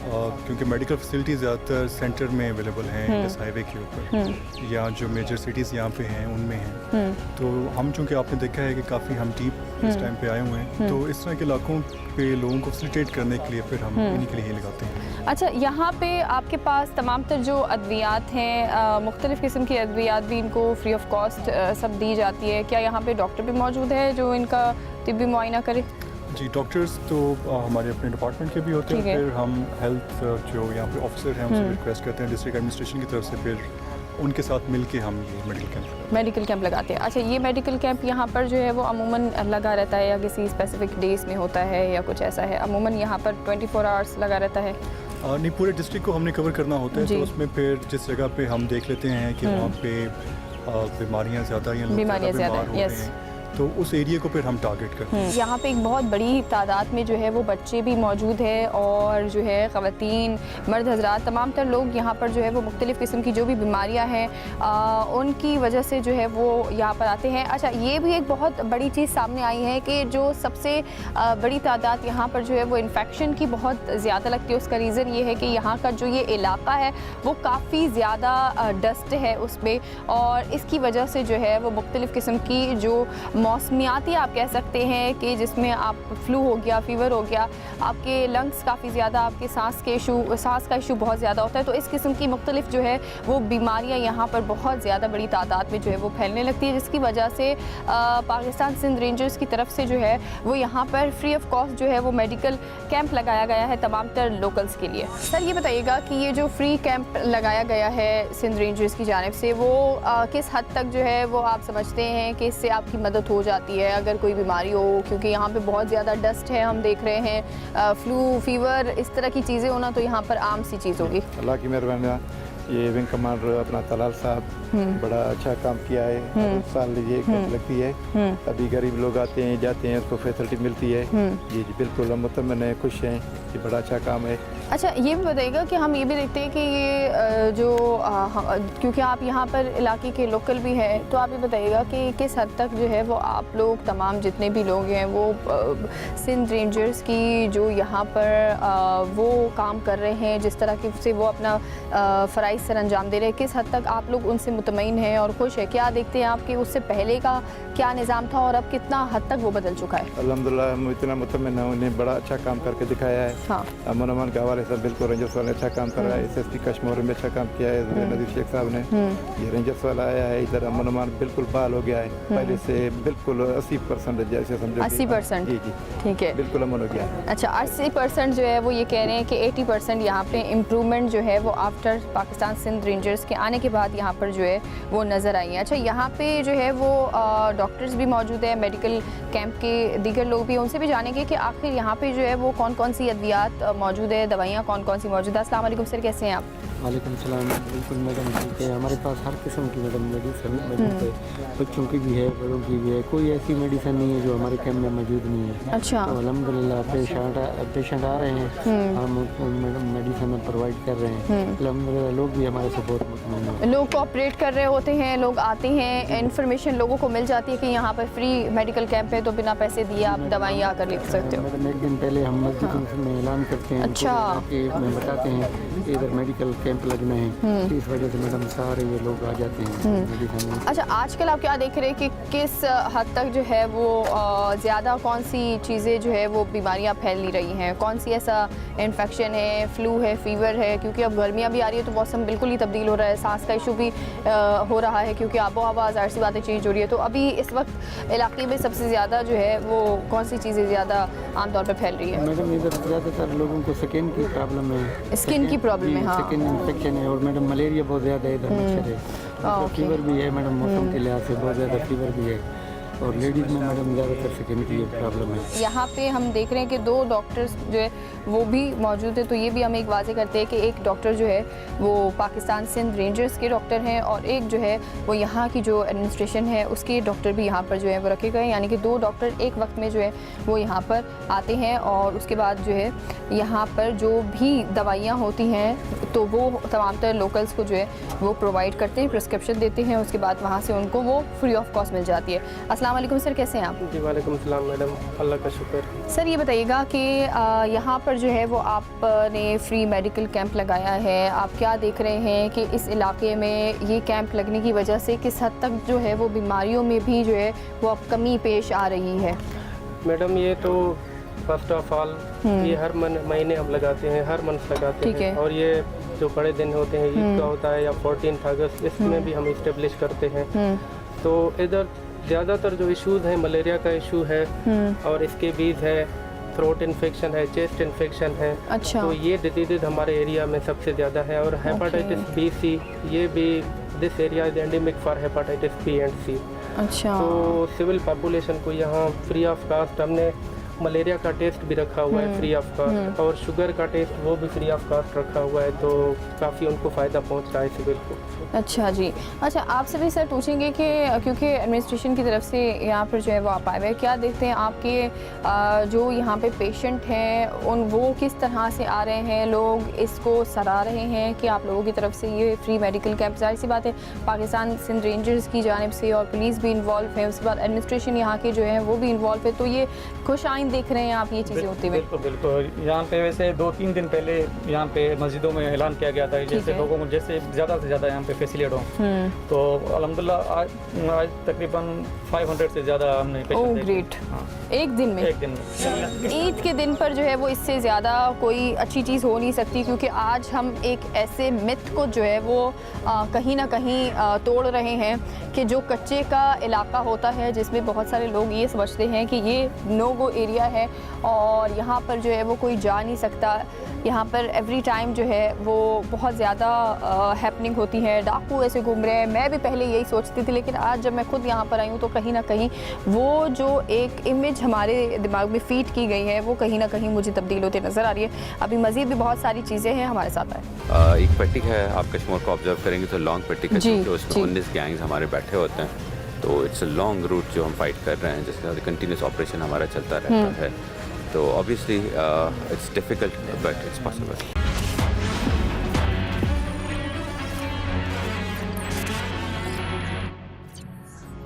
क्योंकि medical facilities ज़्यादातर centre में अवेलेबल हैं, इस हाईवे के ऊपर या जो मेजर सिटीज़ यहाँ पे हैं उनमें हैं। तो हम चूँकि आपने देखा है कि काफ़ी हम डीप इस टाइम पे आए हुए हैं, तो इस तरह के इलाकों पे लोगों को फैसिलिटेट करने के लिए फिर हम इन्हीं के लिए लगाते हैं। अच्छा, यहाँ पे आपके पास तमाम तर जो अद्वियात हैं, मुख्तलिफ़ किस्म की अद्वियात भी इनको फ्री ऑफ कॉस्ट सब दी जाती है। क्या यहाँ पे डॉक्टर भी मौजूद है जो इनका तिब्बी मुआयना करे? जी, डॉक्टर्स तो हमारे अपने डिपार्टमेंट के भी होते हैं, फिर हम हेल्थ जो यहाँ पे ऑफिसर हैं उनसे रिक्वेस्ट करते हैं डिस्ट्रिक्ट एडमिनिस्ट्रेशन की तरफ से, फिर उनके साथ मिलके हम ये मेडिकल कैंप लगाते हैं। अच्छा, ये मेडिकल कैंप यहाँ पर जो है वो अमूमन लगा रहता है या किसी स्पेसिफिक डेज में होता है या कुछ ऐसा है? अमूमन यहाँ पर 24 आवर्स लगा रहता है? नहीं, पूरे डिस्ट्रिक्ट को हमने कवर करना होता है, तो उसमें फिर जिस जगह पे हम देख लेते हैं कि वहाँ पे बीमारियाँ ज़्यादा या बीमारियाँ ज़्यादा, यस, तो उस एरिया को फिर हम टारगेट करते हैं। यहाँ पे एक बहुत बड़ी तादाद में जो है वो बच्चे भी मौजूद है और जो है ख़वातीन, मर्द हज़रात, तमाम तर लोग यहाँ पर जो है वो मुख्तलिफ़ किस्म की जो भी बीमारियाँ हैं उनकी वजह से जो है वो यहाँ पर आते हैं। अच्छा, ये भी एक बहुत बड़ी चीज़ सामने आई है कि जो सबसे बड़ी तादाद यहाँ पर जो है वो इन्फेक्शन की बहुत ज़्यादा लगती है। उसका रीज़न ये है कि यहाँ का जो ये इलाका है वो काफ़ी ज़्यादा डस्ट है उसमें, और इसकी वजह से जो है वो मुख्तलिफ़ किस्म की जो मौसमियाती आप कह सकते हैं कि जिसमें आप फ्लू हो गया, फीवर हो गया, आपके लंग्स काफ़ी ज़्यादा, आपके सांस का इशू बहुत ज़्यादा होता है। तो इस किस्म की मुख्तलिफ जो है वो बीमारियां यहाँ पर बहुत ज़्यादा बड़ी तादाद में जो है वो फैलने लगती है, जिसकी वजह से पाकिस्तान सिंध रेंजर्स की तरफ से जो है वो यहाँ पर फ्री ऑफ कॉस्ट जो है वो मेडिकल कैंप लगाया गया है तमाम तर लोकल्स के लिए। सर, ये बताइएगा कि ये जो फ्री कैंप लगाया गया है सिंध रेंजर्स की जानिब से, वो किस हद तक जो है वो आप समझते हैं कि इससे आपकी मदद हो जाती है अगर कोई बीमारी हो? क्योंकि यहाँ पे बहुत ज़्यादा डस्ट है, हम देख रहे हैं, फ्लू, फीवर, इस तरह की चीज़ें होना तो यहाँ पर आम सी चीज़ होगी। अल्लाह की मेहरबानी। ये विंग कमांडर अपना तलाल साहब बड़ा अच्छा काम किया है, हर साल ये लगती है, अभी गरीब लोग आते हैं जाते हैं, उसको फैसिलिटी मिलती है। जी जी बिल्कुल, हम मुतमन हैं, खुश हैं, ये बड़ा अच्छा काम है। अच्छा, ये भी बताइएगा कि हम ये भी देखते हैं कि ये जो क्योंकि आप यहाँ पर इलाके के लोकल भी हैं, तो आप ये बताइएगा कि किस हद तक जो है वो आप लोग तमाम जितने भी लोग हैं वो सिंध रेंजर्स की जो यहाँ पर वो काम कर रहे हैं, जिस तरह की से वो अपना फ़राइज़ सर अंजाम दे रहे हैं, किस हद तक आप लोग उनसे मुतमईन हैं और खुश है? क्या देखते हैं आप कि उससे पहले का क्या निज़ाम था और अब कितना हद तक वो बदल चुका है? अल्हम्दुलिल्लाह, हम इतना मुतमईन हैं, उन्हें बड़ा अच्छा काम करके दिखाया है। हाँ, अमन अमान के हवाले से बिल्कुल रेंजर्स वाले अच्छा काम कर रहा है। SSP कश्मीर में अच्छा काम किया है नदीर शेख साहब ने। ये रेंजर्स वाला आया है इधर, अमन अमान बिल्कुल बहाल हो गया है, पहले से बिल्कुल 80% जैसे समझो। 80%? जी जी ठीक है, बिल्कुल अमन हो गया। अच्छा, 80% जो है वो ये कह रहे हैं कि 80% यहाँ पे इम्प्रूवमेंट जो है वो आफ्टर पाकिस्तान सिंध रेंजर्स के आने के बाद यहाँ पर जो है वो नज़र आई है। अच्छा, यहाँ पे जो है वो डॉक्टर्स भी मौजूद है, मेडिकल कैंप के दीगर लोग भी, उनसे भी जानेंगे कि आखिर यहाँ पे जो है वो कौन कौन सी अद्वियात मौजूद है, दवाइयाँ कौन कौन सी मौजूद है। अस्सलाम वालेकुम सर, कैसे हैं आप? वालेकुम सलाम। बिल्कुल मैडम, ठीक है, हमारे पास हर किस्म की मैडम मेडिसिन मौजूद है, बच्चों की भी है, बड़ों की भी है, कोई ऐसी मेडिसिन नहीं है जो हमारे कैंप में मौजूद नहीं है। अच्छा, तो अल्हम्दुलिल्लाह पेशेंट आ रहे हैं, हम मैडम मेडिसिन प्रोवाइड कर रहे हैं, अल्हम्दुलिल्लाह लोग भी हमारे सपोर्ट में, लोग कोऑपरेट कर रहे होते हैं, लोग आते हैं, इन्फॉर्मेशन लोगों को मिल जाती है कि यहाँ पर फ्री मेडिकल कैंप है, तो बिना पैसे दिए आप दवाइयाँ आकर ले सकते हो। मैडम एक दिन पहले हम मस्जिद में ऐलान करते हैं, अच्छा, में बताते हैं कि इधर मेडिकल कैंप लगना है, इस वजह से मैडम सारे ये लोग आ जाते हैं मेडिसिन। अच्छा, आजकल आप क्या देख रहे हैं कि किस हद तक जो है वो ज़्यादा कौन सी चीज़ें जो है वो बीमारियाँ फैल रही हैं, कौन सी ऐसा इन्फेक्शन है, फ्लू है, फीवर है? क्योंकि अब गर्मियाँ भी आ रही है तो मौसम बिल्कुल ही तब्दील हो रहा है, सांस का इशू भी हो रहा है क्योंकि आबो हवा ज़ाहिर सी बातें चेंज हो रही है। तो अभी इस वक्त इलाके में सबसे ज़्यादा जो है वो कौन सी चीज़ें ज़्यादा आमतौर पर फैल रही है? मैडम इधर ज़्यादातर लोगों को स्किन की प्रॉब्लम है, स्किन की प्रॉब्लम है, हाँ, स्किन इन्फेक्शन है, और मैडम मलेरिया बहुत ज़्यादा है इधर, मच्छर है, फीवर भी है मैडम, मौसम के लिहाज से बहुत ज़्यादा फीवर भी है, और लेडीज़ में मैडम ज़्यादातर स्किन की प्रॉब्लम है। यहाँ पे हम देख रहे हैं कि 2 डॉक्टर्स जो है वो भी मौजूद है, तो ये भी हम एक वाजे करते हैं कि एक डॉक्टर जो है वो पाकिस्तान सिंध रेंजर्स के डॉक्टर हैं और एक जो है वो यहाँ की जो एडमिनिस्ट्रेशन है उसके डॉक्टर भी यहाँ पर जो है वो रखे गए हैं, यानी कि 2 डॉक्टर एक वक्त में जो है वो यहाँ पर आते हैं और उसके बाद जो है यहाँ पर जो भी दवाइयाँ होती हैं तो वो तमाम तर लोकल्स को जो है वो प्रोवाइड करते हैं, प्रिस्क्रिप्शन देते हैं, उसके बाद वहाँ से उनको वो फ्री ऑफ कॉस्ट मिल जाती है। अस्सलाम वालेकुम सर, कैसे हैं आप? जी वालेकुम सलाम मैडम, अल्लाह का शुक्र। सर ये बताइएगा कि यहाँ पर जो है वो आपने फ्री मेडिकल कैंप लगाया है, आप क्या देख रहे हैं कि इस इलाके में ये कैंप लगने की वजह से किस हद तक जो है वो बीमारियों में भी जो है वो अब कमी पेश आ रही है? मैडम ये तो फर्स्ट ऑफ ऑल ये हर महीने हम लगाते हैं, हर मंथ लगाते हैं, और ये जो बड़े दिन होते हैं ईद का होता है या 14 अगस्त, इसमें भी हम इस्टेब्लिश करते हैं। तो इधर ज़्यादातर जो इश्यूज हैं, मलेरिया का इशू है और इसके बीज है, थ्रोट इन्फेक्शन है, चेस्ट इन्फेक्शन है। अच्छा। तो ये डिजीज़ हमारे एरिया में सबसे ज़्यादा है, और हेपाटाइटिस बी सी, ये भी this area is endemic for hepatitis B and C. अच्छा। तो सिविल पॉपुलेशन को यहाँ फ्री ऑफ कास्ट हमने मलेरिया का टेस्ट भी रखा हुआ है फ्री ऑफ कास्ट, और शुगर का टेस्ट वो भी फ्री ऑफ कास्ट रखा हुआ है, तो काफ़ी उनको फ़ायदा पहुँच रहा है सिविल को। अच्छा जी। अच्छा, आपसे भी सर पूछेंगे कि क्योंकि एडमिनिस्ट्रेशन की तरफ से यहाँ पर जो है वो आप आए हुए हैं, क्या देखते हैं आपके जो यहाँ पे पेशेंट हैं वो किस तरह से आ रहे हैं, लोग इसको सराह रहे हैं कि आप लोगों की तरफ से ये फ्री मेडिकल कैंप? जाहिर सी बात है पाकिस्तान सिंध रेंजर्स की जानिब से और पुलिस भी इन्वॉल्व है, उसके बाद एडमिनिस्ट्रेशन यहाँ के जो है वो भी इन्वॉल्व है, तो ये खुश आइंद देख रहे हैं आप ये चीज़ें होती हुई? बिल्कुल बिल्कुल। यहाँ पे वैसे 2-3 दिन पहले यहाँ पे मस्जिदों में ऐलान किया गया था जैसे लोगों को जैसे ज़्यादा से ज़्यादा यहाँ पे फैसिलिट हो, तो अल्हम्दुलिल्लाह आज तकरीबन 500 से ज़्यादा हमने पेशेंट ग्रेट। एक दिन में ईद के दिन पर जो है वो इससे ज़्यादा कोई अच्छी चीज़ हो नहीं सकती, क्योंकि आज हम एक ऐसे मिथ को जो है वो कहीं ना कहीं तोड़ रहे हैं कि जो कच्चे का इलाका होता है जिसमें बहुत सारे लोग ये समझते हैं कि ये नो गो एरिया है और यहाँ पर जो है वो कोई जा नहीं सकता, यहाँ पर एवरी टाइम जो है वो बहुत ज़्यादा हैपनिंग होती है, डाकू ऐसे घूम रहे हैं। मैं भी पहले यही सोचती थी, लेकिन आज जब मैं खुद यहाँ पर आई हूँ तो कहीं ना कहीं वो जो एक इमेज हमारे दिमाग में फीड की गई है वो कहीं ना कहीं मुझे तब्दील होती नज़र आ रही है। अभी मज़ीद भी बहुत सारी चीज़ें हैं, हमारे साथ आए। एक पट्टी है, आप कश्मीर को ऑब्जर्व करेंगे तो लॉन्ग पट्टी का जो उसमें 19 गैंग्स हमारे बैठे होते हैं, तो इट्स अ लॉन्ग रूट जो हम फाइट कर रहे हैं, जिसके साथ कंटिन्यूस ऑपरेशन हमारा चलता रहता है। तो obviously it's difficult but it's possible.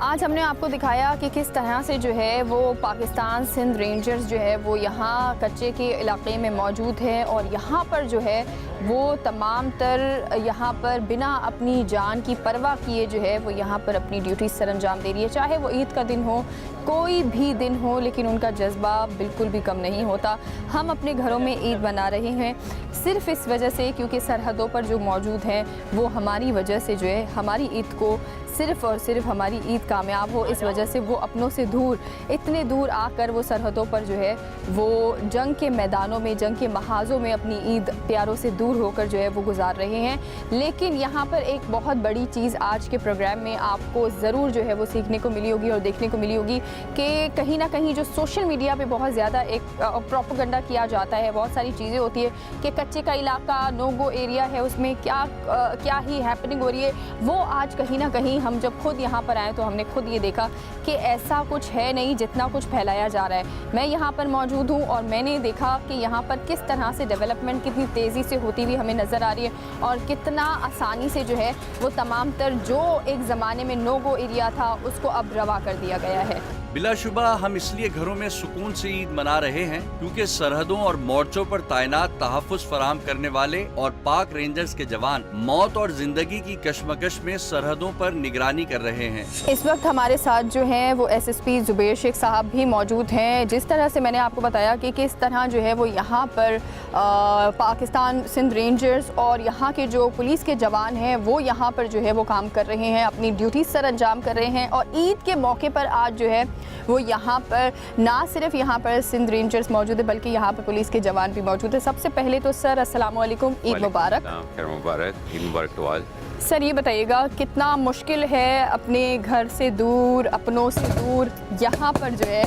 आज हमने आपको दिखाया कि किस तरह से जो है वो पाकिस्तान सिंध रेंजर्स जो है वो यहाँ कच्चे के इलाके में मौजूद है और यहाँ पर जो है वो तमाम तर यहाँ पर बिना अपनी जान की परवाह किए जो है वो यहाँ पर अपनी ड्यूटी सर अंजाम दे रही है। चाहे वो ईद का दिन हो, कोई भी दिन हो, लेकिन उनका जज्बा बिल्कुल भी कम नहीं होता। हम अपने घरों में ईद मना रहे हैं सिर्फ इस वजह से क्योंकि सरहदों पर जो मौजूद हैं वो हमारी वजह से जो है हमारी ईद को सिर्फ़ और सिर्फ हमारी ईद कामयाब हो, इस वजह से वो अपनों से दूर, इतने दूर आकर वो सरहदों पर जो है वो जंग के मैदानों में, जंग के महाज़ों में अपनी ईद प्यारों से दूर होकर जो है वो गुजार रहे हैं। लेकिन यहाँ पर एक बहुत बड़ी चीज़ आज के प्रोग्राम में आपको ज़रूर जो है वो सीखने को मिली होगी और देखने को मिली होगी कि कहीं ना कहीं जो सोशल मीडिया पे बहुत ज़्यादा एक प्रोपेगेंडा किया जाता है, बहुत सारी चीज़ें होती है कि कच्चे का इलाका नो गो एरिया है, उसमें क्या ही हैपनिंग हो रही है, वो आज कहीं ना कहीं हम जब खुद यहाँ पर आए तो हमने खुद ये देखा कि ऐसा कुछ है नहीं जितना कुछ फैलाया जा रहा है। मैं यहाँ पर मौजूद हूँ और मैंने देखा कि यहाँ पर किस तरह से डेवलपमेंट कितनी तेज़ी से होती हुई हमें नज़र आ रही है और कितना आसानी से जो है वो तमाम तर जो एक ज़माने में नो गो एरिया था उसको अब रवा कर दिया गया है। बिलाशुबा हम इसलिए घरों में सुकून से ईद मना रहे हैं क्योंकि सरहदों और मोर्चों पर तैनात तहफ़्फ़ुज़ फराहम करने वाले और पाक रेंजर्स के जवान मौत और जिंदगी की कशमकश में सरहदों पर निगरानी कर रहे हैं। इस वक्त हमारे साथ जो हैं वो SSP जुबैर शेख साहब भी मौजूद हैं। जिस तरह से मैंने आपको बताया कि किस तरह जो है वो यहाँ पर पाकिस्तान सिंध रेंजर्स और यहाँ के जो पुलिस के जवान हैं वो यहाँ पर जो है वो काम कर रहे हैं, अपनी ड्यूटी सर अंजाम कर रहे हैं और ईद के मौके पर आज जो है वो यहाँ पर ना सिर्फ यहाँ पर सिंध रेंजर्स मौजूद है बल्कि यहाँ पर पुलिस के जवान भी मौजूद है। सबसे पहले तो सर अस्सलाम वालेकुम, ईद मुबारक। ईद मुबारक टू ऑल। सर ये बताइएगा कितना मुश्किल है अपने घर से दूर, अपनों से दूर यहाँ पर जो है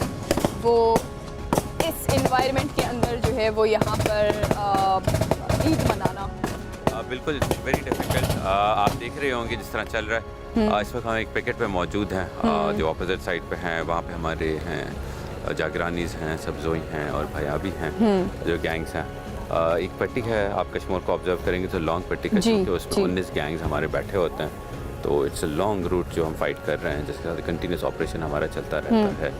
वो इस एनवायरनमेंट के अंदर जो है वो यहाँ पर ईद मनाना? बिल्कुल वेरी डिफ़िकल्ट। आप देख रहे होंगे जिस तरह चल रहा है। इस वक्त हम एक पैकेट पे मौजूद हैं जो अपोजिट साइड पे हैं, वहाँ पे हमारे हैं जागरानीज़ हैं, सब्ज़ोई हैं और भयाबी हैं जो गैंग्स हैं। एक पट्टी है, आप कश्मीर को ऑब्जर्व करेंगे तो लॉन्ग पट्टी का, क्योंकि उसमें 19 गैंग्स हमारे बैठे होते हैं। तो इट्स अ लॉन्ग रूट जो हम फाइट कर रहे हैं, जिसके साथ कंटिन्यूस ऑपरेशन हमारा चलता रहता है।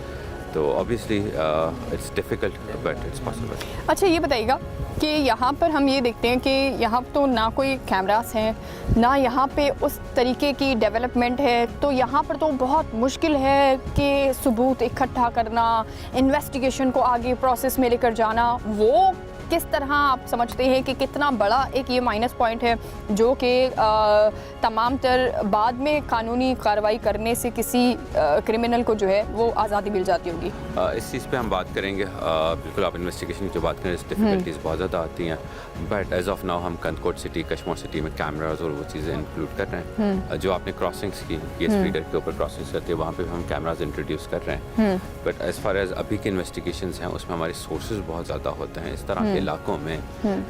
तो obviously it's difficult but it's possible. अच्छा, ये बताइएगा कि यहाँ पर हम ये देखते हैं कि यहाँ तो ना कोई कैमरास हैं, ना यहाँ पे उस तरीके की डेवलपमेंट है, तो यहाँ पर तो बहुत मुश्किल है कि सबूत इकट्ठा करना, इन्वेस्टिगेशन को आगे प्रोसेस में लेकर जाना। वो किस तरह आप समझते हैं कि कितना बड़ा एक ये माइनस पॉइंट है जो कि तमाम तर बाद में कानूनी कार्रवाई करने से किसी क्रिमिनल को जो है वो आज़ादी मिल जाती होगी? इस चीज़ पे हम बात करेंगे। बिल्कुल, आप इन्वेस्टिगेशन की जो बात करें, डिफ़िकल्टीज़ बहुत ज़्यादा आती हैं, बट एज ऑफ नाउ हम कंदकोट सिटी, कश्मीर सिटी में कैमराज और वो चीज़ें इंक्लूड कर रहे हैं। जो आपने क्रॉसिंग्स की, ये स्पीडर के ऊपर क्रॉसिंग्स करती है, वहाँ पे हम कैमराज इंट्रोड्यूस कर रहे हैं। बट एज़ फार एज अभी के इन्वेस्टिगेशंस हैं, उसमें हमारे सोर्सेज बहुत ज़्यादा होते हैं। इस तरह के इलाकों में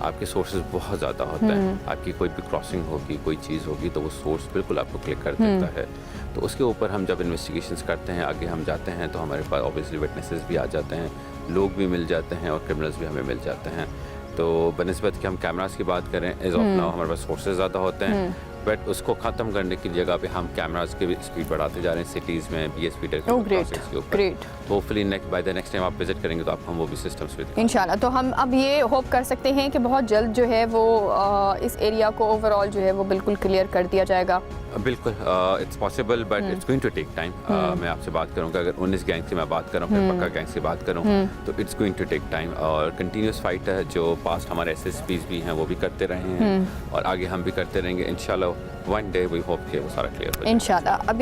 आपके सोर्सेज बहुत ज़्यादा होते हैं। आपकी कोई भी क्रॉसिंग होगी, कोई चीज़ होगी, तो वो सोर्स बिल्कुल आपको क्लिक कर देता है। तो उसके ऊपर हम जब इन्वेस्टिगेशंस करते हैं, आगे हम जाते हैं, तो हमारे पास ऑब्वियसली विटनेसेस भी आ जाते हैं, लोग भी मिल जाते हैं और क्रिमिनल्स भी हमें मिल जाते हैं। तो बनिस्बत कि हम कैमरास की बात करें, एज ऑफ नाउ हमारे पास सोर्सेज ज़्यादा होते हैं, बट उसको ख़त्म करने की जगह पे हम कैमरास की भी स्पीड बढ़ाते जा रहे हैं सिटीज़ में, BS फीडर के ऊपर। Hopefully by the next time आप विजिट करेंगे तो आप हम वो भी सिस्टम्स भी इंशाल्लाह। तो हम अब ये होप कर सकते हैं कि बहुत जल्द जो है वो इस एरिया को ओवरऑल जो है वो बिल्कुल क्लियर कर दिया जाएगा। बिल्कुल, it's possible but it's going to take time. मैं आपसे बात करूँगा, अगर 19 गैंग्स की मैं बात करूँ, फिर पक्का गैंग्स की बात करूँ, तो it's going to take time. और कंटिन्यूस फाइट है, जो पास्ट हमारे SSPs भी हैं वो भी करते रहे हैं और आगे हम भी करते रहेंगे। इंशाल्लाह वन डे वी होप कि वो सारा क्लियर हो जाए। इंशाल्लाह।